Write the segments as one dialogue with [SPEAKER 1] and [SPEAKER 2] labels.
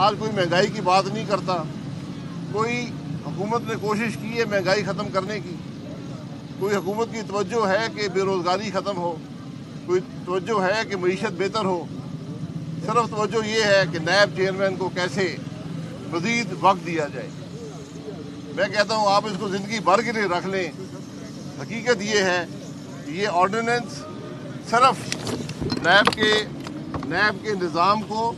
[SPEAKER 1] آج کوئی مہنگائی کی بات نہیں کرتا. کوئی حکومت نے کوشش کی ہے مہنگائی ختم کرنے کی. کوئی حکومت کی توجہ ہے کہ بے روزگاری ختم ہو. کوئی توجہ ہے کہ معیشت بہتر ہو. صرف توجہ یہ ہے کہ نیب چیئرمین کو کیسے مزید وقت دیا جائے. میں کہتا ہوں آپ اس کو زندگی بھر کے لیے رکھ لیں. حقیقت یہ ہے کہ یہ آرڈیننس صرف نیب کے نظام کو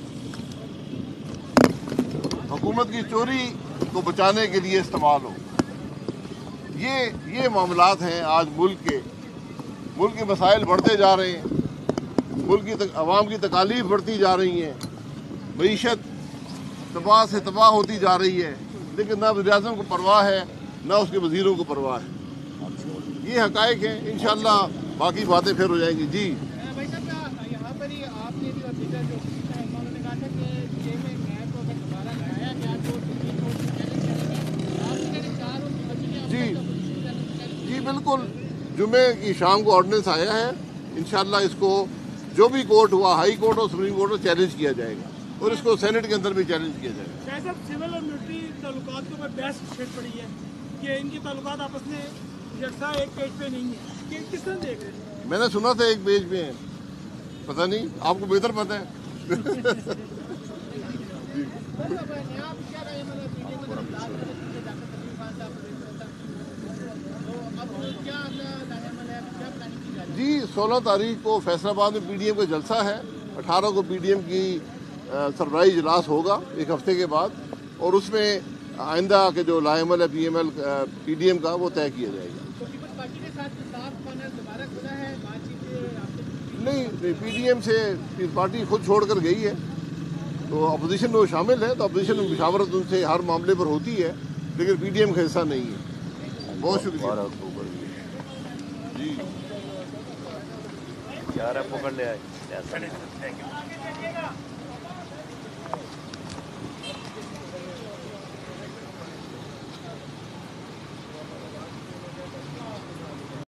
[SPEAKER 1] حکومت کی چوری کو بچانے کے لیے استعمال ہو. یہ معاملات ہیں آج ملک کے مسائل بڑھتے جا رہے ہیں. ملک کی عوام کی تکالیف بڑھتی جا رہی ہیں. معیشت تباہ سے تباہ ہوتی جا رہی ہے. لیکن نہ وزیر اعظم کو پرواہ ہے نہ اس کے وزیروں کو پرواہ ہے. یہ حقائق ہیں. انشاءاللہ باقی باتیں پھر ہو جائیں گی. جی
[SPEAKER 2] بھائی صاحب یہاں پر ہی آپ نے جو دیکھا جو انہوں نے کہا تھا کہ یہ میں نیب کو اگر دوبارہ لایا گیا تو سپریم کورٹ سے چیلنج کریں گے. آپ نے کہا 4 اور بچے
[SPEAKER 1] جی بالکل. جمعے کی شام کو آرڈیننس آیا ہے. انشاءاللہ اس کو جو بھی کورٹ ہوا ہائی کورٹ اور سپریم کورٹ میں چیلنج کیا جائے گا اور اس کو سینٹ کے اندر بھی چیلنج کیا جائے گا.
[SPEAKER 2] شاید صاحب سول اور ملٹری تعلقات کے اوپر بحث چھڑ پڑی ہے کہ ان کے تعلقات آپس میں یکساں ایک پیج پہ نہیں ہیں. کہ کس طرح دیکھ رہے ہیں؟
[SPEAKER 1] میں نے سنا تھا ایک پیج پہ ہیں. پتہ نہیں آپ کو بہتر پتہ ہے. جی 16 تاریخ کو فیصل آباد میں پی ڈی ایم کا جلسہ ہے. 18 کو پی ڈی ایم کی سربراہی اجلاس ہوگا ایک ہفتے کے بعد اور اس میں آئندہ کے جو لائے عمل ہے پی ڈی ایم کا وہ طے کیا جائے گا. نہیں پی ڈی ایم سے پارٹی خود چھوڑ کر گئی ہے تو اپوزیشن میں وہ شامل ہے تو اپوزیشن میں مشاورت ان سے ہر معاملے پر ہوتی ہے لیکن پی ڈی ایم کا حصہ نہیں ہے. بہت شکریہ. جی
[SPEAKER 3] 11 پکڑ لے آئے.